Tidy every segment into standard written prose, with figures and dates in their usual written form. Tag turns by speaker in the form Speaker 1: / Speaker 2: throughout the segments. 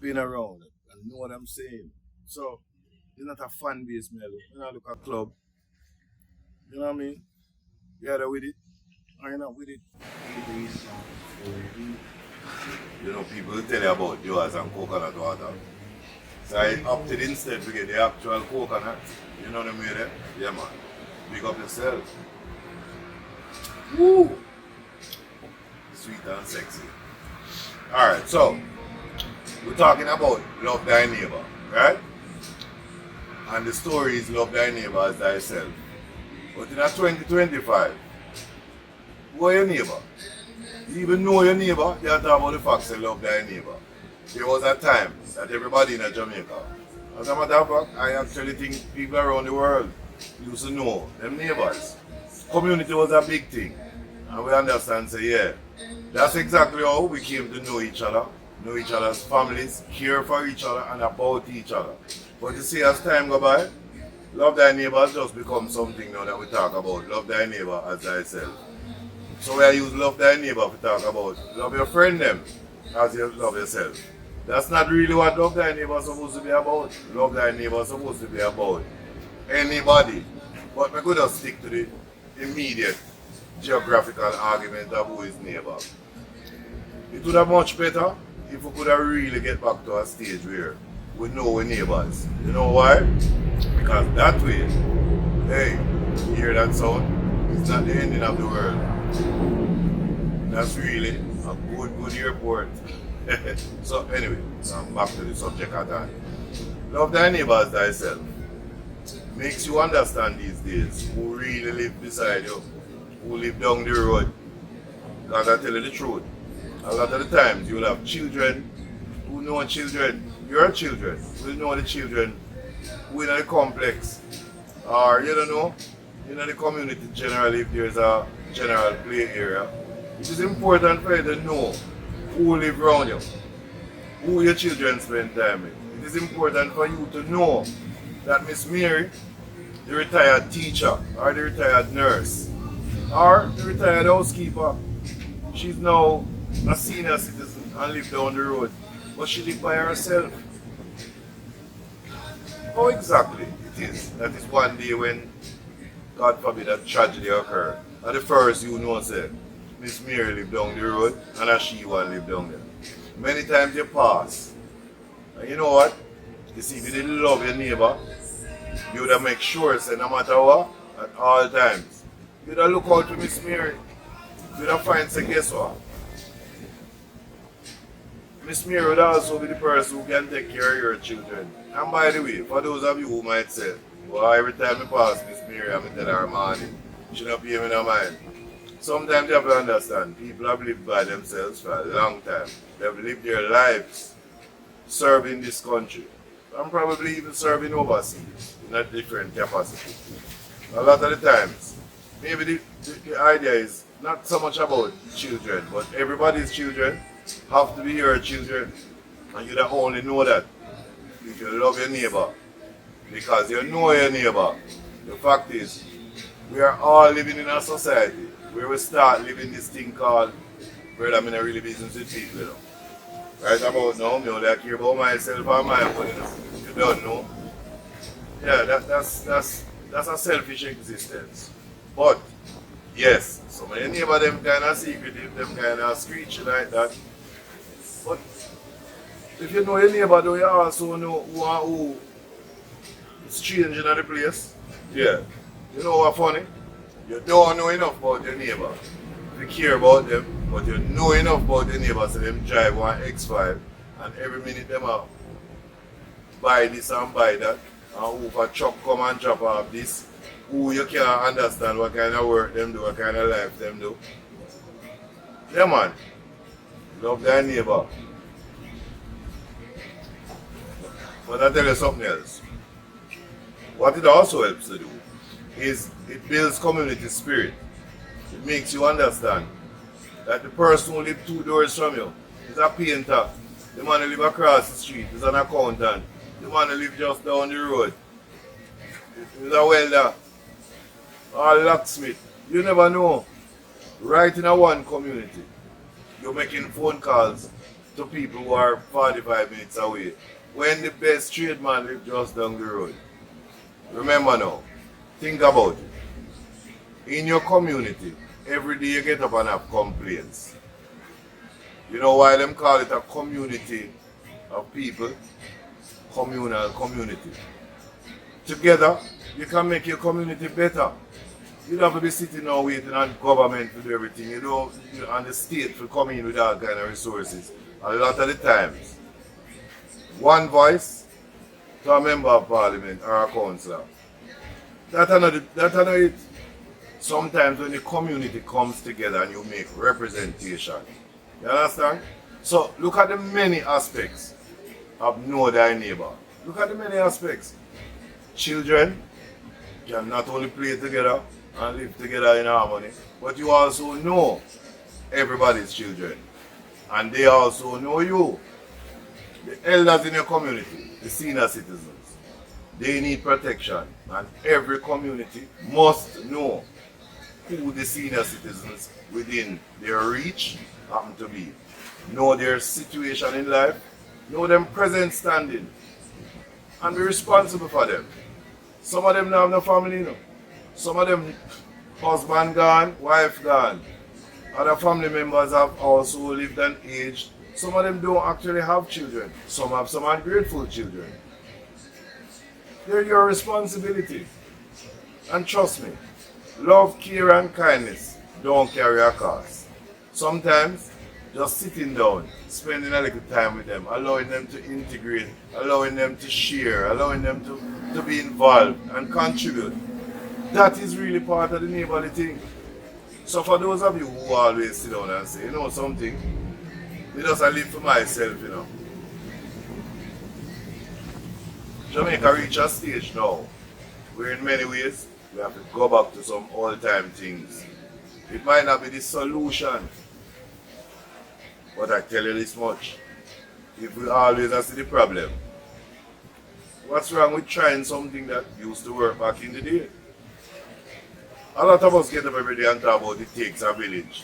Speaker 1: been around and know what I'm saying. So it's not a fan base, man. You know, look at club. You know what I mean? You're either with it or you're not with it. You know, people tell you about yours and coconut water. So I opted instead to get the actual coconut. You know what I mean? Eh? Yeah, man. Big up yourself. Woo! Sweet and sexy. Alright, so we're talking about love thy neighbor, right? And the story is love thy neighbor as thyself. But in a 2025, who are your neighbor? You even know your neighbor, you talk about the facts and love thy neighbor. There was a time that everybody in Jamaica, as a matter of fact, I actually think people around the world used to know them neighbors. Community was a big thing. And we understand, say, yeah, that's exactly how we came to know each other's families, care for each other and about each other. But you see, as time go by, love thy neighbor has just become something now that we talk about. Love thy neighbor as thyself. So we use love thy neighbor to talk about. Love your friend them as you love yourself. That's not really what love thy neighbor is supposed to be about. Love thy neighbor is supposed to be about anybody. But we could just stick to the immediate geographical argument of who is neighbor. It would have much better if we could have really get back to a stage where we know our neighbors. You know why? Because that way, hey, you hear that sound? It's not the ending of the world. That's really a good airport. So anyway, back to the subject at hand. Love thy neighbors thyself. Makes you understand these days who really live beside you, who live down the road. Because I tell you the truth, a lot of the times you will have children who know children, your children will know the children who in the complex, or you don't know, in the community generally if there's a general play area. It is important for you to know who live around you, who your children spend time with. It is important for you to know that Miss Mary, the retired teacher, or the retired nurse, or the retired housekeeper, she's now a senior citizen and live down the road, but she lives by herself. How exactly it is that is one day when, God forbid, a tragedy occur, and the first you know say, Miss Mary live down the road and a she one live down there. Many times you pass, and you know what? You see, if you didn't love your neighbor, you would have make sure, say, no matter what, at all times, you would have look out for Miss Mary. You would have find, say, guess what? Miss Mary would also be the person who can take care of your children. And by the way, for those of you who might say, well, every time I pass Miss Mary, I'm going to tell her morning, she don't pay me no mind. Sometimes you have to understand, people have lived by themselves for a long time. They have lived their lives serving this country. And probably even serving overseas in a different capacity. A lot of the times, maybe the idea is not so much about children, but everybody's children have to be your children. And you don't only know that if you love your neighbor. Because you know your neighbor. The fact is, we are all living in a society where we start living this thing called, brother, I'm in a really business with people, you know. Right about now, me only care about myself and my money. You don't know. Yeah, that's a selfish existence. But yes, some of your neighbor them kind of secretive, them kind of screechy like that. But if you know your neighbor, do you also know who is strange in the place? Yeah. You know what funny? You don't know enough about your neighbor. You care about them, but you know enough about the neighbors so them drive one X5 and every minute them are buy this and buy that and who for truck come and drop off this, who you can't understand what kind of work them do, what kind of life them do. Yeah man, love thy neighbor. But I tell you something else. What it also helps to do is it builds community spirit. It makes you understand that the person who lives 2 doors from you is a painter, the man who lives across the street is an accountant, the man who lives just down the road is a welder or a locksmith. You never know. Right in a one community, you're making phone calls to people who are 45 minutes away when the best tradesman lives just down the road. Remember now, think about it. In your community, every day you get up and have complaints. You know why them call it a community of people? Communal community. Together, you can make your community better. You don't have to be sitting now waiting on government to do everything. You don't, and the state to come in with all kind of resources. A lot of the times, one voice to a member of parliament or a councillor. That's another it. Sometimes when the community comes together and you make representation. You understand? So look at the many aspects of know thy neighbor. Look at the many aspects. Children can not only play together and live together in harmony, but you also know everybody's children. And they also know you. The elders in your community, the senior citizens, they need protection. And every community must know who the senior citizens within their reach happen to be. Know their situation in life, know them present standing, and be responsible for them. Some of them don't have no family, you know. Some of them husband gone, wife gone. Other family members have also lived and aged. Some of them don't actually have children. Some have some ungrateful children. They're your responsibility. And trust me, love, care, and kindness don't carry a cost. Sometimes, just sitting down, spending a little time with them, allowing them to integrate, allowing them to share, allowing them to be involved and contribute. That is really part of the neighborly thing. So for those of you who always sit down and say, you know something, I just live for myself, you know. Jamaica reach a stage now where in many ways we have to go back to some old-time things. It might not be the solution, but I tell you this much. If we always see the problem, what's wrong with trying something that used to work back in the day? A lot of us get up every day and talk about it takes a village.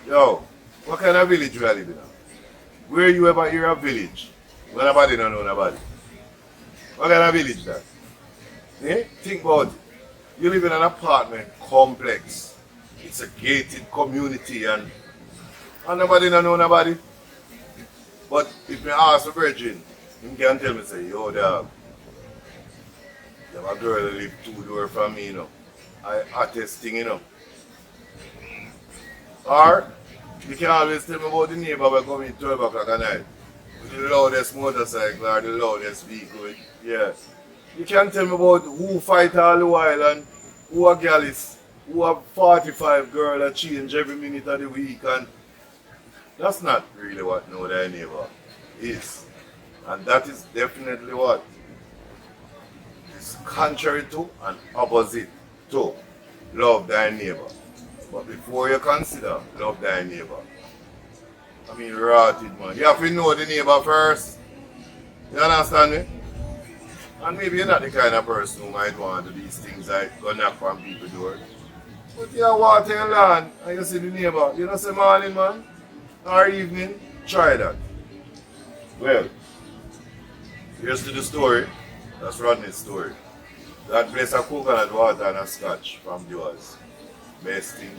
Speaker 1: Yo, what kind of village we are living in? Where you ever hear a village when nobody don't know nobody? What kind of village that? Eh? Think about it. You live in an apartment complex. It's a gated community and nobody don't know nobody. But if me ask a virgin, he can tell me, say, yo dog, you have a girl that live 2 doors from me, you know. I hottest thing, you know. Or you can always tell me about the neighbor who come in 12 o'clock at night with the loudest motorcycle or the loudest vehicle. Yeah. You can tell me about who fight all the while and who a girl is, who have 45 girl that change every minute of the week, and that's not really what know thy neighbor is. And that is definitely what is contrary to and opposite to love thy neighbor. But before you consider love thy neighbor, I mean rotted man, you have to know the neighbor first. You understand me? And maybe you're not the kind of person who might want to do these things like go knock on people's door. But you're watering your land and you see the neighbor, you know say morning man or evening, try that. Well, here's to the story. That's Rodney's story. God bless a coconut water and a scotch from yours. Best thing.